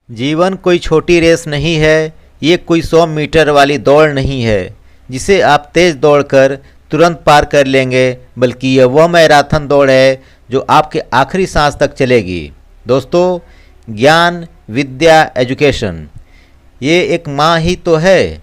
जीवन कोई छोटी रेस नहीं है, ये कोई 100 मीटर वाली दौड़ नहीं है जिसे आप तेज दौड़कर तुरंत पार कर लेंगे, बल्कि यह वह मैराथन दौड़ है जो आपके आखिरी सांस तक चलेगी। दोस्तों, ज्ञान, विद्या, एजुकेशन, ये एक माँ ही तो है,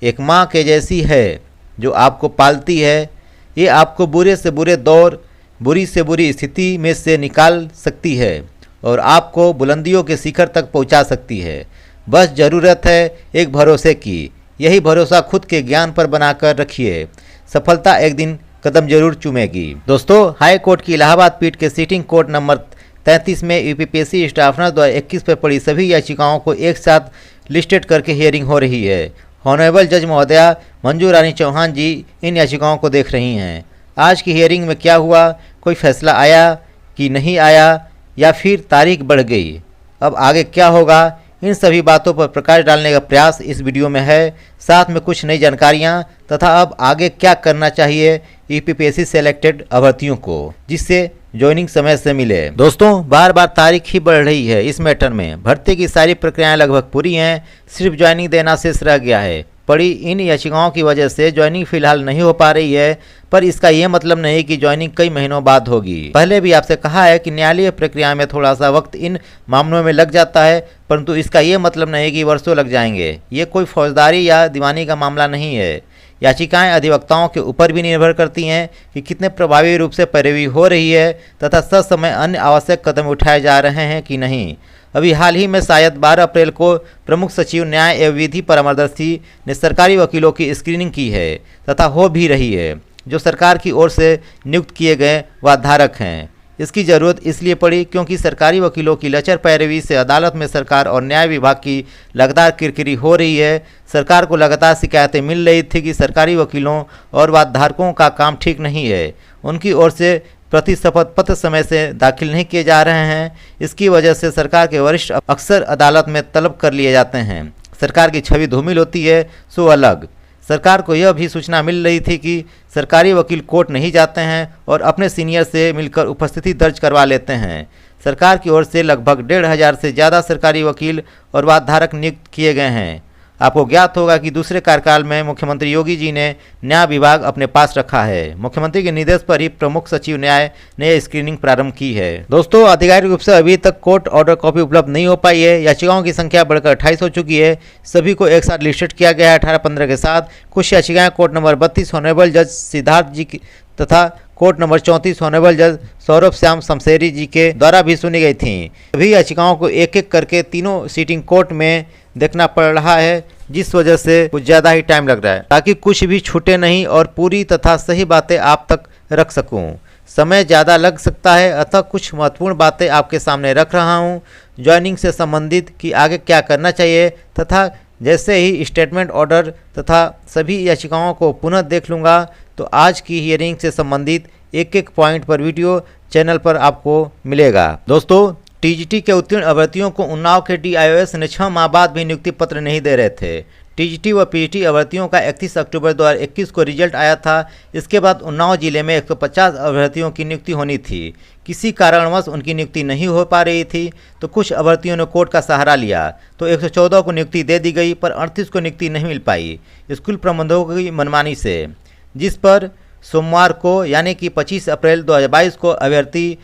एक माँ के जैसी है जो आपको पालती है। ये आपको बुरे से बुरे दौर, बुरी से बुरी स्थिति में से निकाल सकती है और आपको बुलंदियों के शिखर तक पहुंचा सकती है। बस ज़रूरत है एक भरोसे की। यही भरोसा खुद के ज्ञान पर बनाकर रखिए, सफलता एक दिन कदम जरूर चूमेगी। दोस्तों, हाई कोर्ट की इलाहाबाद पीठ के सिटिंग कोर्ट नंबर 33 में यूपीपीएससी स्टाफनर द्वारा 21 पर पड़ी सभी याचिकाओं को एक साथ लिस्टेड करके हियरिंग हो रही है। ऑनरेबल जज महोदया मंजू रानी चौहान जी इन याचिकाओं को देख रही हैं। आज की हियरिंग में क्या हुआ, कोई फैसला आया कि नहीं आया, या फिर तारीख बढ़ गई, अब आगे क्या होगा, इन सभी बातों पर प्रकाश डालने का प्रयास इस वीडियो में है। साथ में कुछ नई जानकारियां तथा अब आगे क्या करना चाहिए यूपीपीएससी सेलेक्टेड अभ्यर्थियों को, जिससे ज्वाइनिंग समय से मिले। दोस्तों, बार बार तारीख ही बढ़ रही है। इस मैटर में भर्ती की सारी प्रक्रियाएं लगभग पूरी हैं, सिर्फ ज्वाइनिंग देना शेष रह गया है। पड़ी इन याचिकाओं की वजह से ज्वाइनिंग फिलहाल नहीं हो पा रही है, पर इसका ये मतलब नहीं कि ज्वाइनिंग कई महीनों बाद होगी। पहले भी आपसे कहा है कि न्यायालयीय प्रक्रिया में थोड़ा सा वक्त इन मामलों में लग जाता है, परंतु इसका ये मतलब नहीं कि वर्षों लग जाएंगे। ये कोई फौजदारी या दीवानी का मामला नहीं है। याचिकाएं अधिवक्ताओं के ऊपर भी निर्भर करती हैं कि कितने प्रभावी रूप से पैरवी हो रही है तथा ससमय अन्य आवश्यक कदम उठाए जा रहे हैं कि नहीं। अभी हाल ही में शायद 12 अप्रैल को प्रमुख सचिव न्याय एवं विधि परामर्शी ने सरकारी वकीलों की स्क्रीनिंग की है तथा हो भी रही है, जो सरकार की ओर से नियुक्त किए गए वाधारक हैं। इसकी ज़रूरत इसलिए पड़ी क्योंकि सरकारी वकीलों की लचर पैरवी से अदालत में सरकार और न्याय विभाग की लगातार किरकिरी हो रही है। सरकार को लगातार शिकायतें मिल रही थी कि सरकारी वकीलों और वाधारकों का काम ठीक नहीं है, उनकी ओर से प्रति शपथ पत्र समय से दाखिल नहीं किए जा रहे हैं। इसकी वजह से सरकार के वरिष्ठ अक्सर अदालत में तलब कर लिए जाते हैं। सरकार की छवि धूमिल होती है, सो अलग। सरकार को यह भी सूचना मिल रही थी कि सरकारी वकील कोर्ट नहीं जाते हैं और अपने सीनियर से मिलकर उपस्थिति दर्ज करवा लेते हैं। सरकार की ओर से लगभग 1,500 से ज़्यादा सरकारी वकील और वादधारक नियुक्त किए गए हैं। आपको ज्ञात होगा कि दूसरे कार्यकाल में मुख्यमंत्री योगी जी ने न्याय विभाग अपने पास रखा है। मुख्यमंत्री के निर्देश पर ही प्रमुख सचिव न्याय ने स्क्रीनिंग प्रारंभ की है। दोस्तों, आधिकारिक रूप से अभी तक कोर्ट ऑर्डर कॉपी उपलब्ध नहीं हो पाई है। याचिकाओं की संख्या बढ़कर 28 हो चुकी है। सभी को एक साथ लिस्टेड किया गया है 18-15 के साथ। कुछ याचिकाएं कोर्ट नंबर 32 ऑनरेबल जज सिद्धार्थ जी तथा कोर्ट नंबर 34 ऑनरेबल जज सौरभ श्याम शमशेरी जी के द्वारा भी सुनी गई थीं। सभी याचिकाओं को एक एक करके तीनों सीटिंग कोर्ट में देखना पड़ रहा है, जिस वजह से कुछ ज़्यादा ही टाइम लग रहा है, ताकि कुछ भी छूटे नहीं और पूरी तथा सही बातें आप तक रख सकूं। समय ज़्यादा लग सकता है, अतः कुछ महत्वपूर्ण बातें आपके सामने रख रहा हूं। ज्वाइनिंग से संबंधित कि आगे क्या करना चाहिए तथा जैसे ही स्टेटमेंट ऑर्डर तथा सभी याचिकाओं को पुनः देख लूँगा तो आज की हियरिंग से संबंधित एक एक पॉइंट पर वीडियो चैनल पर आपको मिलेगा। दोस्तों, टीजीटी के उत्तीर्ण अभ्यर्थियों को उन्नाव के डीआईओएस ने 6 माह बाद भी नियुक्ति पत्र नहीं दे रहे थे। टीजीटी व पीजीटी अभ्यर्थियों का 31 अक्टूबर 2021 को रिजल्ट आया था। इसके बाद उन्नाव जिले में 150 अभ्यर्थियों की नियुक्ति होनी थी। किसी कारणवश उनकी नियुक्ति नहीं हो पा रही थी, तो कुछ अभ्यर्थियों ने कोर्ट का सहारा लिया, तो 114 को नियुक्ति दे दी गई, पर 38 को नियुक्ति नहीं मिल पाई स्कूल प्रबंधकों की मनमानी से, जिस पर सोमवार को यानी कि 25 अप्रैल 2022 को अभ्यर्थी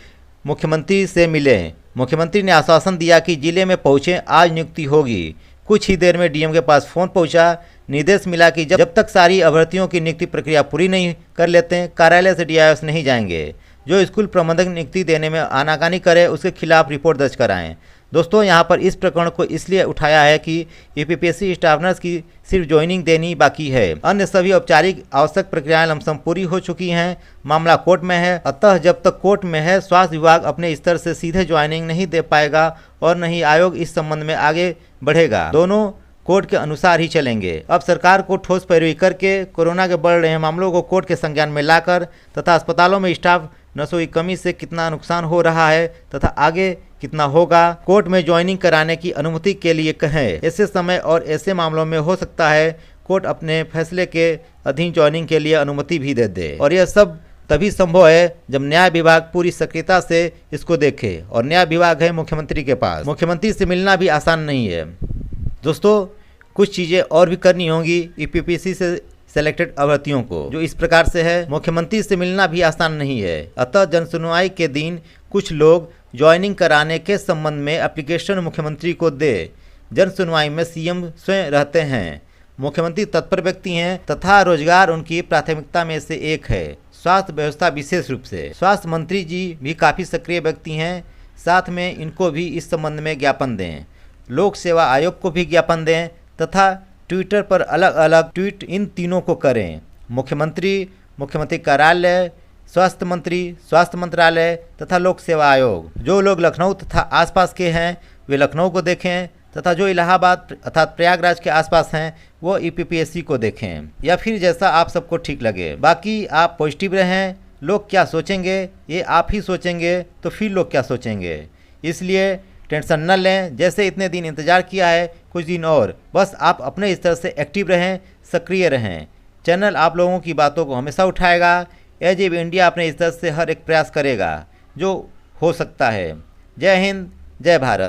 मुख्यमंत्री से मिले। मुख्यमंत्री ने आश्वासन दिया कि जिले में पहुंचे, आज नियुक्ति होगी। कुछ ही देर में डीएम के पास फोन पहुंचा। निर्देश मिला कि जब तक सारी अभ्यर्थियों की नियुक्ति प्रक्रिया पूरी नहीं कर लेते, कार्यालय से डीआईओएस नहीं जाएंगे। जो स्कूल प्रबंधक नियुक्ति देने में आनाकानी करे, उसके खिलाफ रिपोर्ट दर्ज कराएं। दोस्तों, यहाँ पर इस प्रकरण को इसलिए उठाया है कि यूपीपीएससी स्टाफ नर्स की सिर्फ ज्वाइनिंग देनी बाकी है। अन्य सभी औपचारिक आवश्यक प्रक्रियाएं लमसम पूरी हो चुकी हैं। मामला कोर्ट में है, अतः जब तक कोर्ट में है, स्वास्थ्य विभाग अपने स्तर से सीधे ज्वाइनिंग नहीं दे पाएगा और न ही आयोग इस संबंध में आगे बढ़ेगा। दोनों कोर्ट के अनुसार ही चलेंगे। अब सरकार को ठोस पैरवी करके कोरोना के बढ़ रहे मामलों को कोर्ट के संज्ञान में लाकर तथा अस्पतालों में स्टाफ नर्सों की कमी से कितना नुकसान हो रहा है तथा आगे कितना होगा, कोर्ट में ज्वाइनिंग कराने की अनुमति के लिए कहें। ऐसे समय और ऐसे मामलों में हो सकता है कोर्ट अपने फैसले के अधीन ज्वाइनिंग के लिए अनुमति भी दे दे। और यह सब तभी संभव है जब न्याय विभाग पूरी सक्रियता से इसको देखे, और न्याय विभाग है मुख्यमंत्री के पास। मुख्यमंत्री से मिलना भी आसान नहीं है दोस्तों, कुछ चीज़ें और भी करनी होंगी ईपीपीएससी से सेलेक्टेड अभ्यर्थियों को, जो इस प्रकार से है। मुख्यमंत्री से मिलना भी आसान नहीं है, अतः जनसुनवाई के दिन कुछ लोग ज्वाइनिंग कराने के संबंध में एप्लीकेशन मुख्यमंत्री को दे। जनसुनवाई में सीएम स्वयं रहते हैं, मुख्यमंत्री तत्पर व्यक्ति हैं तथा रोजगार उनकी प्राथमिकता में से एक है। स्वास्थ्य व्यवस्था विशेष रूप से स्वास्थ्य मंत्री जी भी काफ़ी सक्रिय व्यक्ति हैं, साथ में इनको भी इस संबंध में ज्ञापन दें। लोक सेवा आयोग को भी ज्ञापन दें तथा ट्विटर पर अलग अलग ट्वीट इन तीनों को करें। मुख्यमंत्री, मुख्यमंत्री कार्यालय, स्वास्थ्य मंत्री, स्वास्थ्य मंत्रालय तथा लोक सेवा आयोग। जो लोग लखनऊ तथा आसपास के हैं वे लखनऊ को देखें, तथा जो इलाहाबाद अर्थात प्रयागराज के आसपास हैं वो ईपीपीएससी को देखें, या फिर जैसा आप सबको ठीक लगे। बाकी आप पॉजिटिव रहें, लोग क्या सोचेंगे ये आप ही सोचेंगे तो फिर लोग क्या सोचेंगे, इसलिए टेंशन न लें। जैसे इतने दिन इंतज़ार किया है, कुछ दिन और, बस आप अपने स्तर से एक्टिव रहें, सक्रिय रहें। चैनल आप लोगों की बातों को हमेशा उठाएगा। एजीब इंडिया अपने स्तर से हर एक प्रयास करेगा जो हो सकता है। जय हिंद, जय भारत।